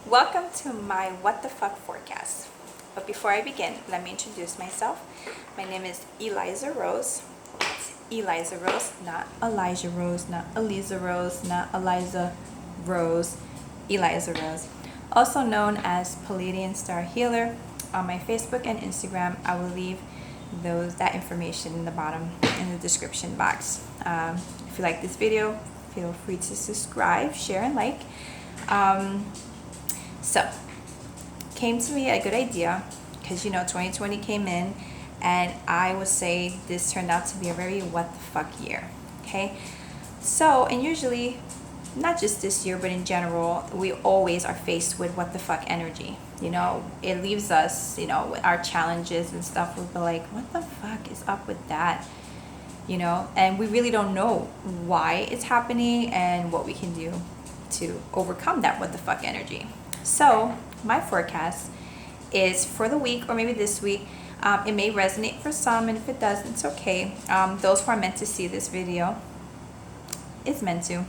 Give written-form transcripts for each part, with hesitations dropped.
Welcome to my What the Fuck forecast. But before I begin, let me introduce myself. My name is Eliza Rose. It's Eliza Rose, not Elijah Rose, not Eliza Rose, not Eliza Rose, Eliza Rose. Also known as Pleiadian Star Healer. On my Facebook and Instagram, I will leave that information in the bottom in the description box. If you like this video, feel free to subscribe, share, and like. So, came to me a good idea because 2020 came in, and I would say this turned out to be a very what the fuck year. Okay, so and usually, not just this year but in general, we always are faced with what the fuck energy. It leaves us, with our challenges and stuff. We'll be like, what the fuck is up with that? And we really don't know why it's happening and what we can do to overcome that what the fuck energy. So my forecast is for the week, or maybe this week. It may resonate for some, and if it doesn't, it's okay. Those who are meant to see this video, it's meant to.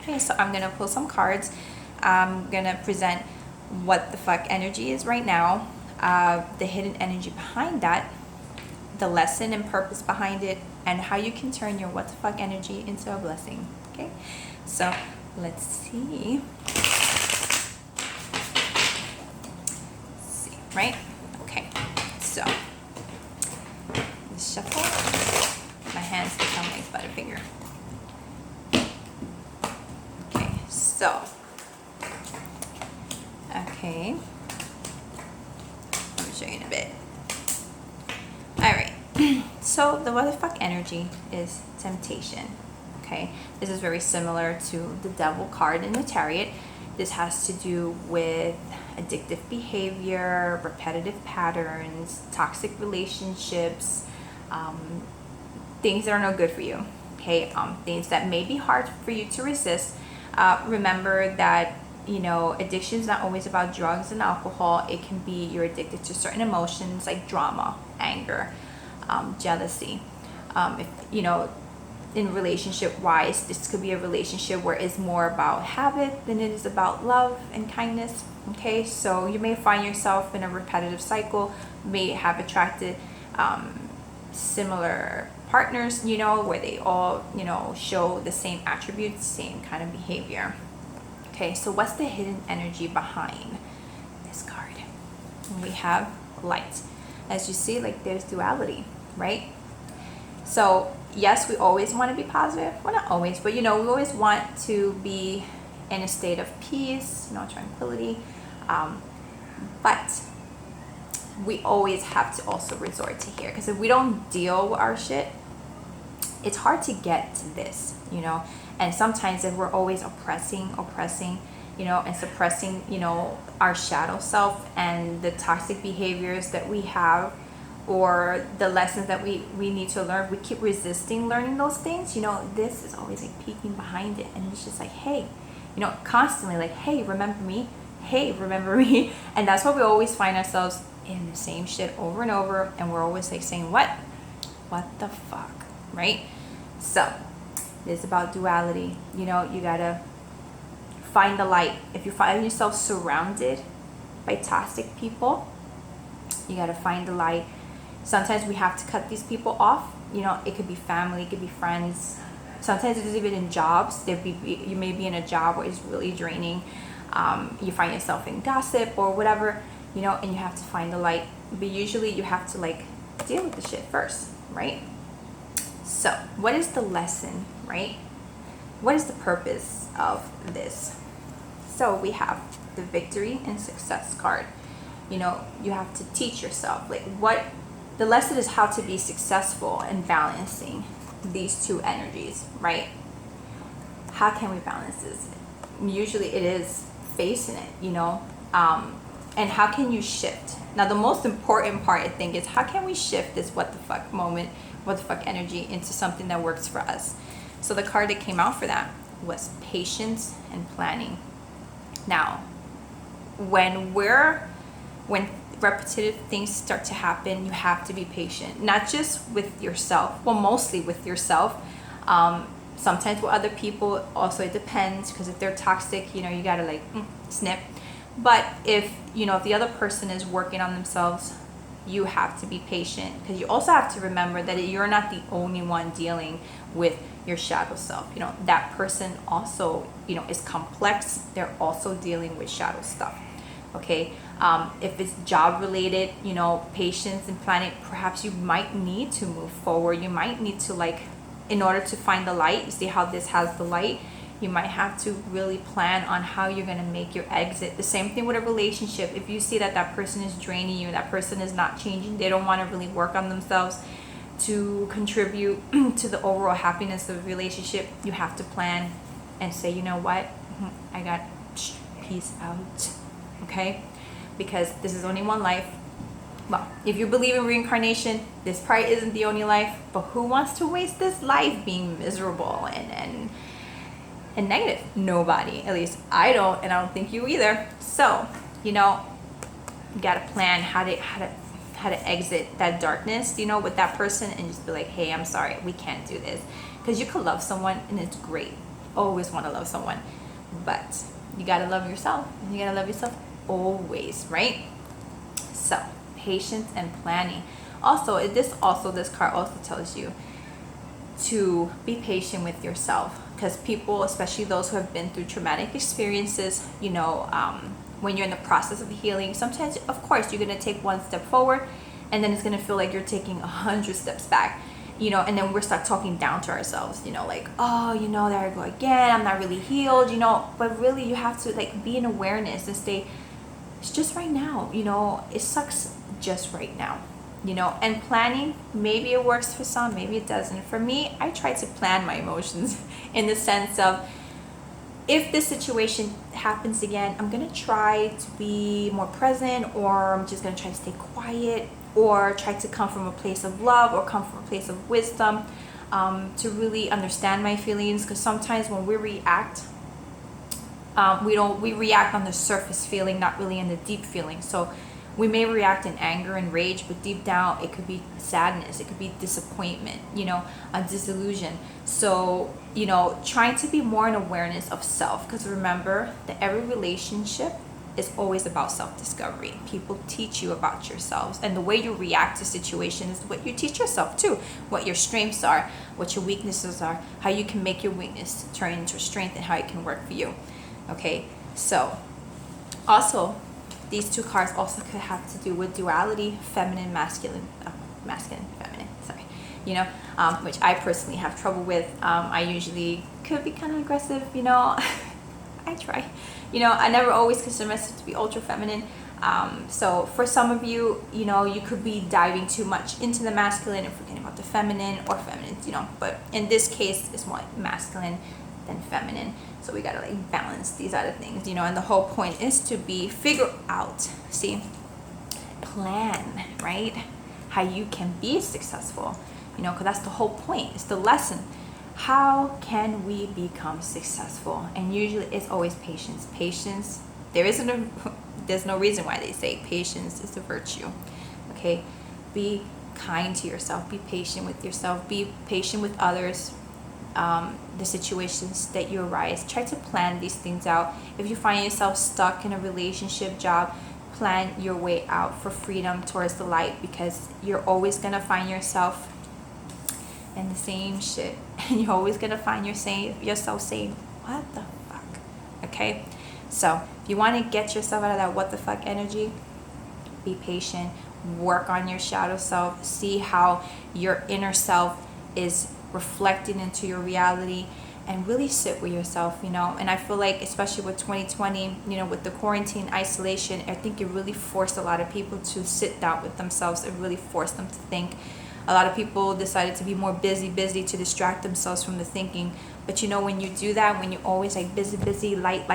Okay, so I'm gonna pull some cards. I'm gonna present what the fuck energy is right now, the hidden energy behind that, the lesson and purpose behind it, and how you can turn your what the fuck energy into a blessing. Okay, so let's see. Right? Okay, so let's shuffle. My hands become like Butterfinger. Okay, so okay, let me show you in a bit. All right, so the what the fuck energy is temptation. Okay, this is very similar to the Devil card in the Chariot. This has to do with addictive behavior, repetitive patterns, toxic relationships, things that are no good for you. Okay, things that may be hard for you to resist. Remember that addiction is not always about drugs and alcohol. It can be you're addicted to certain emotions like drama, anger, jealousy. If in relationship wise, this could be a relationship where it's more about habit than it is about love and kindness. Okay, so you may find yourself in a repetitive cycle, may have attracted similar partners, where they all show the same attributes, same kind of behavior. Okay, so what's the hidden energy behind this card? We have light. As you see, like, there's duality, right? So yes, we always want to be positive. Well, not always, but we always want to be in a state of peace, tranquility. But we always have to also resort to here, because if we don't deal with our shit, it's hard to get to this, And sometimes if we're always oppressing, and suppressing, our shadow self and the toxic behaviors that we have, or the lessons that we need to learn, we keep resisting learning those things, this is always like peeking behind it, and it's just like, hey, constantly like, hey, remember me, and that's why we always find ourselves in the same shit over and over, and we're always like saying, what the fuck, right? So it's about duality. You gotta find the light. If you find yourself surrounded by toxic people, you gotta find the light. Sometimes we have to cut these people off. It could be family, it could be friends. Sometimes it's even in jobs. You may be in a job where it's really draining. You find yourself in gossip or whatever, and you have to find the light. But usually you have to deal with the shit first, right? So what is the lesson, right? What is the purpose of this? So we have the victory and success card. You have to teach yourself the lesson is how to be successful in balancing these two energies, right? How can we balance this? Usually it is facing it, and how can you shift? Now, the most important part, I think, is how can we shift this what the fuck moment, what the fuck energy into something that works for us? So the card that came out for that was patience and planning. Now, when repetitive things start to happen, you have to be patient, not just with yourself, well, mostly with yourself, sometimes with other people also. It depends, because if they're toxic, you gotta snip. But if, you know, if the other person is working on themselves, you have to be patient, because you also have to remember that you're not the only one dealing with your shadow self. You know, that person also, you know, is complex. They're also dealing with shadow stuff. Okay. If it's job related, you know, patience and planning, perhaps you might need to move forward. You might need to, like, in order to find the light, you see how this has the light, you might have to really plan on how you're going to make your exit. The same thing with a relationship. If you see that that person is draining you, that person is not changing, they don't want to really work on themselves to contribute to the overall happiness of the relationship, you have to plan and say, you know what, I got peace out. Okay, because this is only one life. Well, if you believe in reincarnation, this probably isn't the only life, but who wants to waste this life being miserable and negative? Nobody. At least I don't, and I don't think you either. So, you know, you gotta plan how to exit that darkness, you know, with that person, and just be like, hey, I'm sorry, we can't do this. Because you could love someone and it's great. Always want to love someone, but you gotta love yourself, and you gotta love yourself always, right? So patience and planning. Also, this card also tells you to be patient with yourself, because people, especially those who have been through traumatic experiences, you know, when you're in the process of healing, sometimes, of course, you're going to take one step forward, and then it's going to feel like you're taking 100 steps back, you know, and then we're start talking down to ourselves, you know, like, oh, you know, there I go again, I'm not really healed, you know. But really, you have to, like, be in awareness and stay, it's just right now, you know, it sucks just right now, you know. And planning, maybe it works for some, maybe it doesn't. For me, I try to plan my emotions in the sense of, if this situation happens again, I'm gonna try to be more present, or I'm just gonna try to stay quiet, or try to come from a place of love, or come from a place of wisdom, to really understand my feelings. Because sometimes when we react, we react on the surface feeling, not really in the deep feeling. So we may react in anger and rage, but deep down it could be sadness, it could be disappointment, you know, a disillusion. So, you know, trying to be more in awareness of self, because remember that every relationship is always about self-discovery. People teach you about yourselves, and the way you react to situations is what you teach yourself too. What your strengths are, what your weaknesses are, how you can make your weakness turn into a strength, and how it can work for you. Okay, so also these two cards also could have to do with duality, feminine, masculine, feminine, sorry, you know, which I personally have trouble with. I usually could be kind of aggressive, you know. I try, you know, I never always consider myself to be ultra feminine. So for some of you, you know, you could be diving too much into the masculine and forgetting about the feminine, or feminine, you know. But in this case, it's more masculine than feminine. So we gotta, like, balance these other things, you know. And the whole point is to figure out, plan, right? How you can be successful, you know, because that's the whole point. It's the lesson. How can we become successful? And usually it's always patience. Patience, there's no reason why they say patience is a virtue. Okay, be kind to yourself, be patient with yourself, be patient with others. The situations that you arise, try to plan these things out. If you find yourself stuck in a relationship, job, plan your way out for freedom towards the light, because you're always gonna find yourself in the same shit, and you're always gonna find yourself saying, what the fuck? Okay, so if you want to get yourself out of that what the fuck energy, be patient, work on your shadow self, see how your inner self is reflecting into your reality, and really sit with yourself, you know. And I feel like, especially with 2020, you know, with the quarantine isolation, I think it really forced a lot of people to sit down with themselves. It really forced them to think. A lot of people decided to be more busy to distract themselves from the thinking. But you know, when you do that, when you're always like busy, light,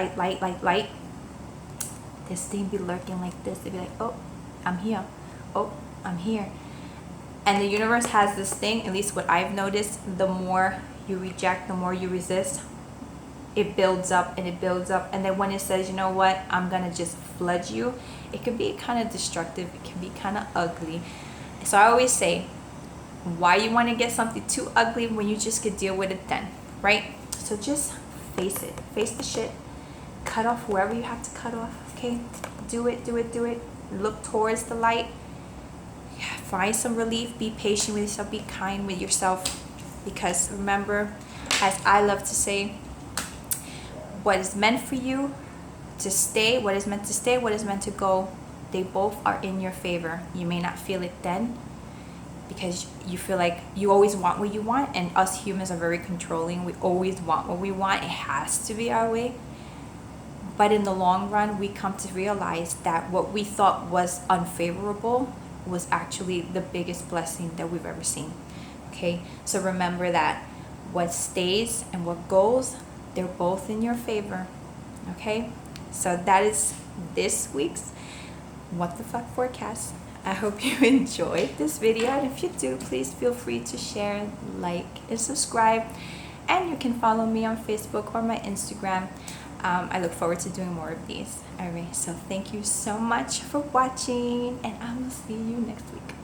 this thing be lurking like this. They be like, oh, I'm here. Oh, I'm here. And the universe has this thing, at least what I've noticed, the more you reject, the more you resist, it builds up and it builds up. And then when it says, you know what, I'm going to just flood you, it can be kind of destructive. It can be kind of ugly. So I always say, why you want to get something too ugly when you just could deal with it then, right? So just face it. Face the shit. cut off wherever you have to cut off. Okay, do it, do it, do it. Look towards the light. Find some relief. Be patient with yourself. Be kind with yourself. Because remember, as I love to say, what is meant for you to stay, what is meant to stay, what is meant to go, they both are in your favor. You may not feel it then, because you feel like you always want what you want, and us humans are very controlling. We always want what we want. It has to be our way. But in the long run, we come to realize that what we thought was unfavorable was actually the biggest blessing that we've ever seen. Okay, so remember that what stays and what goes, they're both in your favor. Okay, so that is this week's What the Fuck forecast. I hope you enjoyed this video, and if you do, please feel free to share, like, and subscribe. And you can follow me on Facebook or my Instagram. I look forward to doing more of these. Alright, so thank you so much for watching, and I will see you next week.